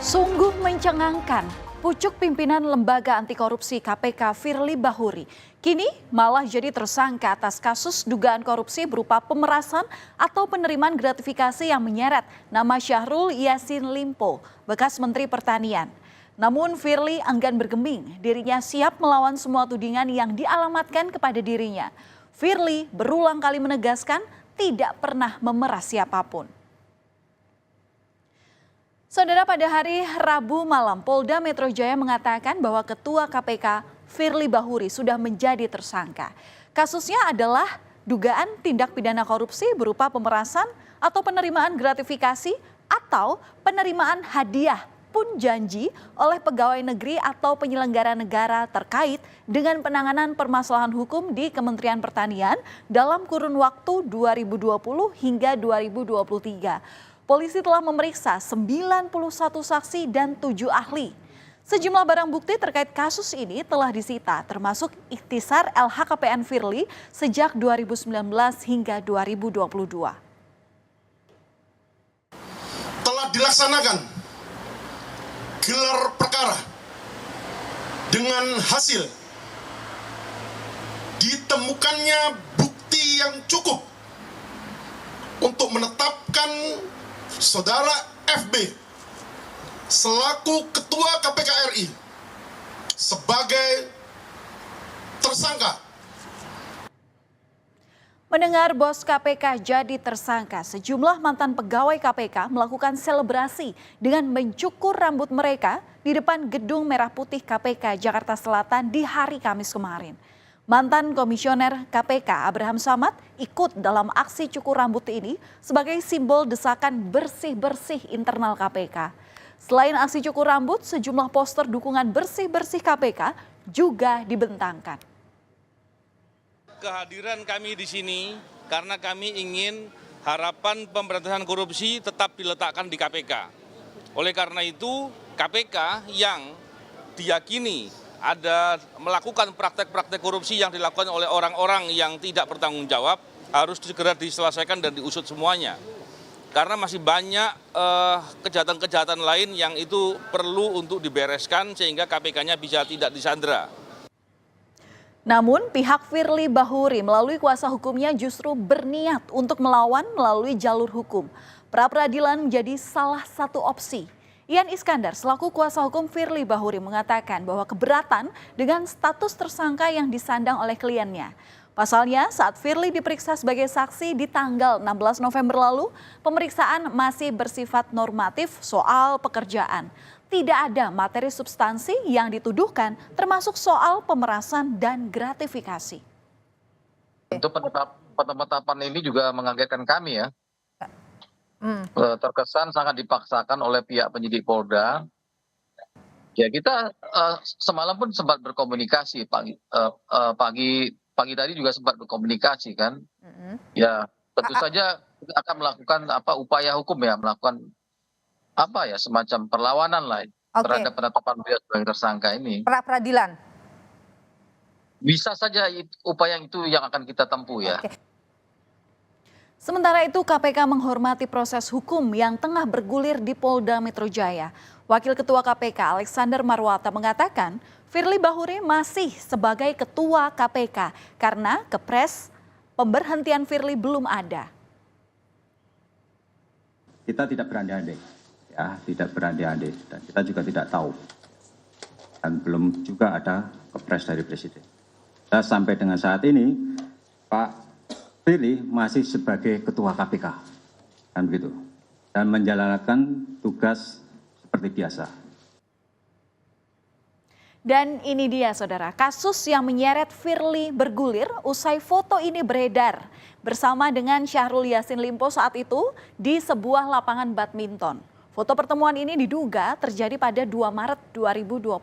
Sungguh mencengangkan, pucuk pimpinan lembaga anti korupsi KPK Firly Bahuri kini malah jadi tersangka atas kasus dugaan korupsi berupa pemerasan atau penerimaan gratifikasi yang menyeret nama Syahrul Yassin Limpo, bekas Menteri Pertanian. Namun Firly enggan bergeming, dirinya siap melawan semua tudingan yang dialamatkan kepada dirinya. Firly berulang kali menegaskan tidak pernah memeras siapapun. Saudara, pada hari Rabu malam, Polda Metro Jaya mengatakan bahwa Ketua KPK Firly Bahuri sudah menjadi tersangka. Kasusnya adalah dugaan tindak pidana korupsi berupa pemerasan atau penerimaan gratifikasi atau penerimaan hadiah pun janji oleh pegawai negeri atau penyelenggara negara terkait dengan penanganan permasalahan hukum di Kementerian Pertanian dalam kurun waktu 2020 hingga 2023. Polisi telah memeriksa 91 saksi dan 7 ahli. Sejumlah barang bukti terkait kasus ini telah disita, termasuk ikhtisar LHKPN Firly sejak 2019 hingga 2022. Telah dilaksanakan gelar perkara dengan hasil ditemukannya bukti yang cukup untuk menetapkan Saudara FB selaku Ketua KPK RI sebagai tersangka. Mendengar bos KPK jadi tersangka, sejumlah mantan pegawai KPK melakukan selebrasi dengan mencukur rambut mereka di depan Gedung Merah Putih KPK Jakarta Selatan di hari Kamis kemarin. Mantan Komisioner KPK Abraham Samad ikut dalam aksi cukur rambut ini sebagai simbol desakan bersih-bersih internal KPK. Selain aksi cukur rambut, sejumlah poster dukungan bersih-bersih KPK juga dibentangkan. Kehadiran kami di sini karena kami ingin harapan pemberantasan korupsi tetap diletakkan di KPK. Oleh karena itu, KPK yang diyakini ada melakukan praktek-praktek korupsi yang dilakukan oleh orang-orang yang tidak bertanggung jawab harus segera diselesaikan dan diusut semuanya. Karena masih banyak kejahatan-kejahatan lain yang itu perlu untuk dibereskan sehingga KPK-nya bisa tidak disandra. Namun pihak Firly Bahuri melalui kuasa hukumnya justru berniat untuk melawan melalui jalur hukum. Pra-peradilan menjadi salah satu opsi. Ian Iskandar selaku kuasa hukum Firly Bahuri mengatakan bahwa keberatan dengan status tersangka yang disandang oleh kliennya. Pasalnya saat Firly diperiksa sebagai saksi di tanggal 16 November lalu, pemeriksaan masih bersifat normatif soal pekerjaan. Tidak ada materi substansi yang dituduhkan termasuk soal pemerasan dan gratifikasi. Untuk penetapan ini juga mengagetkan kami ya. Terkesan sangat dipaksakan oleh pihak penyidik Polda. Ya kita semalam pun sempat berkomunikasi pagi tadi juga sempat berkomunikasi kan. Ya tentu saja kita akan melakukan upaya hukum ya, melakukan semacam perlawanan lah terhadap penetapan beliau sebagai tersangka ini. Pra peradilan. Bisa saja upaya itu yang akan kita tempuh ya. Sementara itu KPK menghormati proses hukum yang tengah bergulir di Polda Metro Jaya. Wakil Ketua KPK Alexander Marwata mengatakan Firly Bahuri masih sebagai Ketua KPK karena kepres pemberhentian Firly belum ada. Kita tidak berandai-andai, ya, tidak berandai-andai, dan kita juga tidak tahu. Dan belum juga ada kepres dari Presiden. Dan sampai dengan saat ini, Pak Firly masih sebagai Ketua KPK, kan begitu, dan menjalankan tugas seperti biasa. Dan ini dia saudara, kasus yang menyeret Firly bergulir usai foto ini beredar bersama dengan Syahrul Yassin Limpo saat itu di sebuah lapangan badminton. Foto pertemuan ini diduga terjadi pada 2 Maret 2022.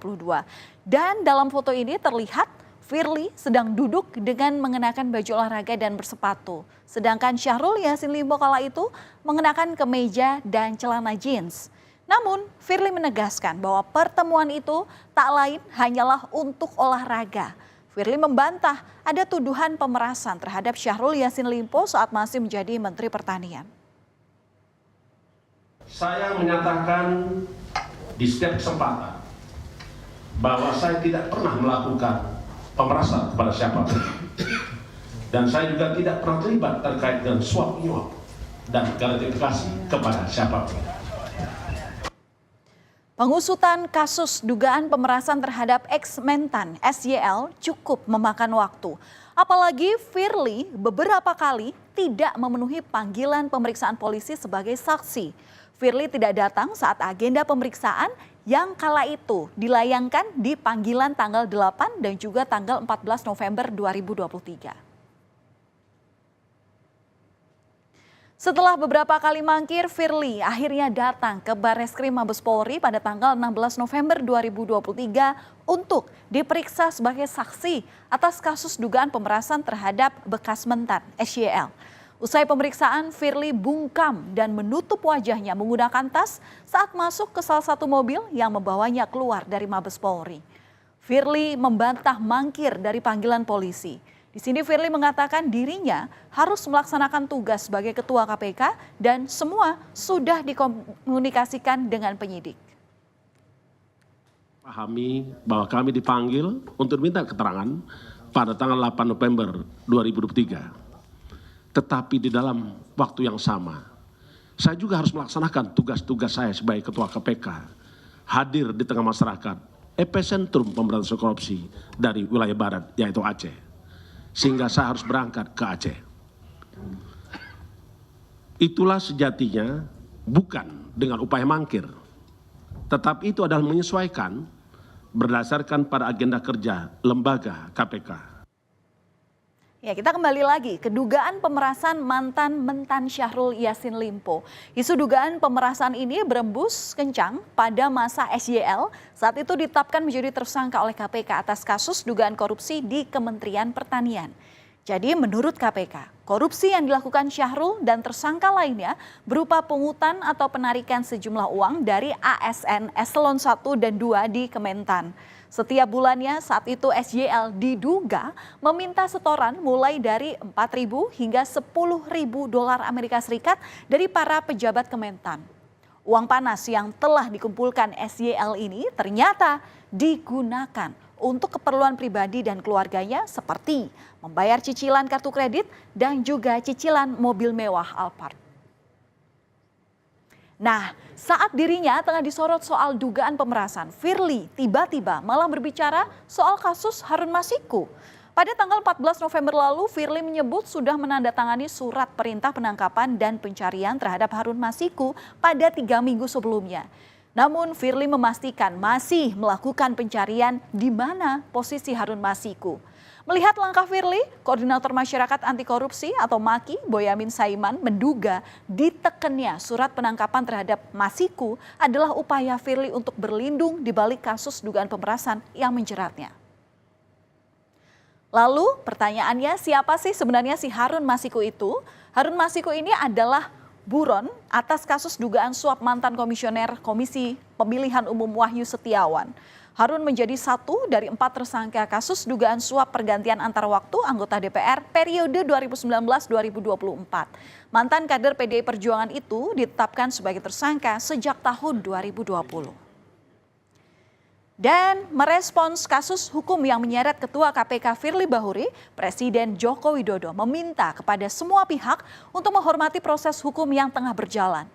Dan dalam foto ini terlihat Firly sedang duduk dengan mengenakan baju olahraga dan bersepatu. Sedangkan Syahrul Yassin Limpo kala itu mengenakan kemeja dan celana jeans. Namun Firly menegaskan bahwa pertemuan itu tak lain hanyalah untuk olahraga. Firly membantah ada tuduhan pemerasan terhadap Syahrul Yassin Limpo saat masih menjadi Menteri Pertanian. Saya menyatakan di setiap kesempatan bahwa saya tidak pernah melakukan pemerasan kepada siapapun. Dan saya juga tidak pernah terlibat terkait dengan suap menyuap dan gratifikasi kepada siapapun. Pengusutan kasus dugaan pemerasan terhadap ex-mentan SYL cukup memakan waktu. Apalagi Firly beberapa kali tidak memenuhi panggilan pemeriksaan polisi sebagai saksi. Firly tidak datang saat agenda pemeriksaan yang kala itu dilayangkan di panggilan tanggal 8 dan juga tanggal 14 November 2023. Setelah beberapa kali mangkir, Firly akhirnya datang ke Barreskrim Mabes Polri pada tanggal 16 November 2023 untuk diperiksa sebagai saksi atas kasus dugaan pemerasan terhadap bekas mentan SYL. Usai pemeriksaan, Firly bungkam dan menutup wajahnya menggunakan tas saat masuk ke salah satu mobil yang membawanya keluar dari Mabes Polri. Firly membantah mangkir dari panggilan polisi. Di sini Firly mengatakan dirinya harus melaksanakan tugas sebagai ketua KPK dan semua sudah dikomunikasikan dengan penyidik. Pahami bahwa kami dipanggil untuk minta keterangan pada tanggal 8 November 2023. Tetapi di dalam waktu yang sama, saya juga harus melaksanakan tugas-tugas saya sebagai ketua KPK. Hadir di tengah masyarakat, epicentrum pemberantasan korupsi dari wilayah barat, yaitu Aceh. Sehingga saya harus berangkat ke Aceh. Itulah sejatinya bukan dengan upaya mangkir, tetapi itu adalah menyesuaikan berdasarkan pada agenda kerja lembaga KPK. Ya, kita kembali lagi ke dugaan pemerasan mantan mentan Syahrul Yassin Limpo. Isu dugaan pemerasan ini berembus kencang pada masa SYL saat itu ditetapkan menjadi tersangka oleh KPK atas kasus dugaan korupsi di Kementerian Pertanian. Jadi menurut KPK, korupsi yang dilakukan Syahrul dan tersangka lainnya berupa pungutan atau penarikan sejumlah uang dari ASN eselon 1 dan 2 di Kementan. Setiap bulannya saat itu SYL diduga meminta setoran mulai dari 4.000 hingga 10.000 dolar Amerika Serikat dari para pejabat Kementan. Uang panas yang telah dikumpulkan SYL ini ternyata digunakan untuk keperluan pribadi dan keluarganya seperti membayar cicilan kartu kredit dan juga cicilan mobil mewah Alphard. Nah, saat dirinya tengah disorot soal dugaan pemerasan, Firly tiba-tiba malah berbicara soal kasus Harun Masiku. Pada tanggal 14 November lalu, Firly menyebut sudah menandatangani surat perintah penangkapan dan pencarian terhadap Harun Masiku pada 3 minggu sebelumnya. Namun Firly memastikan masih melakukan pencarian di mana posisi Harun Masiku. Melihat langkah Firly, Koordinator Masyarakat Anti Korupsi atau MAKI, Boyamin Saiman menduga ditekennya surat penangkapan terhadap Masiku adalah upaya Firly untuk berlindung di balik kasus dugaan pemerasan yang menjeratnya. Lalu pertanyaannya, siapa sih sebenarnya si Harun Masiku itu? Harun Masiku ini adalah buron atas kasus dugaan suap mantan komisioner Komisi Pemilihan Umum Wahyu Setiawan. Harun menjadi satu dari 4 tersangka kasus dugaan suap pergantian antar waktu anggota DPR periode 2019-2024. Mantan kader PDI Perjuangan itu ditetapkan sebagai tersangka sejak tahun 2020. Dan merespons kasus hukum yang menyeret Ketua KPK Firly Bahuri, Presiden Joko Widodo meminta kepada semua pihak untuk menghormati proses hukum yang tengah berjalan.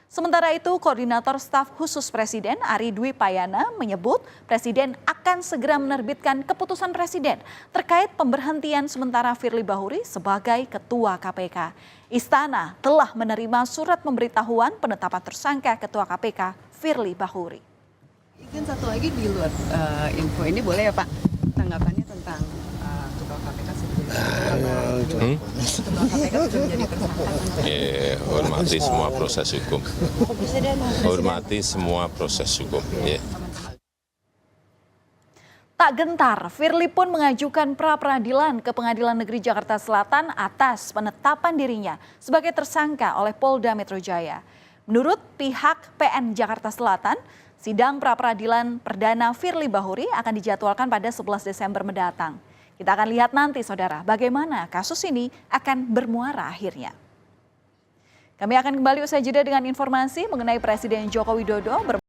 Sementara itu, Koordinator Staf Khusus Presiden Ari Dwi Payana menyebut Presiden akan segera menerbitkan keputusan Presiden terkait pemberhentian sementara Firly Bahuri sebagai Ketua KPK. Istana telah menerima surat pemberitahuan penetapan tersangka Ketua KPK Firly Bahuri. Izin satu lagi di luar info ini boleh ya Pak, tanggapannya tentang Ketua KPK Ketua KPK sudah menjadi tersangka. Hormati semua proses hukum. Hormati semua proses hukum. Tak gentar, Firly pun mengajukan pra-peradilan ke Pengadilan Negeri Jakarta Selatan atas penetapan dirinya sebagai tersangka oleh Polda Metro Jaya. Menurut pihak PN Jakarta Selatan, sidang pra-peradilan perdana Firly Bahuri akan dijadwalkan pada 11 Desember mendatang. Kita akan lihat nanti saudara bagaimana kasus ini akan bermuara akhirnya. Kami akan kembali usai jeda dengan informasi mengenai Presiden Joko Widodo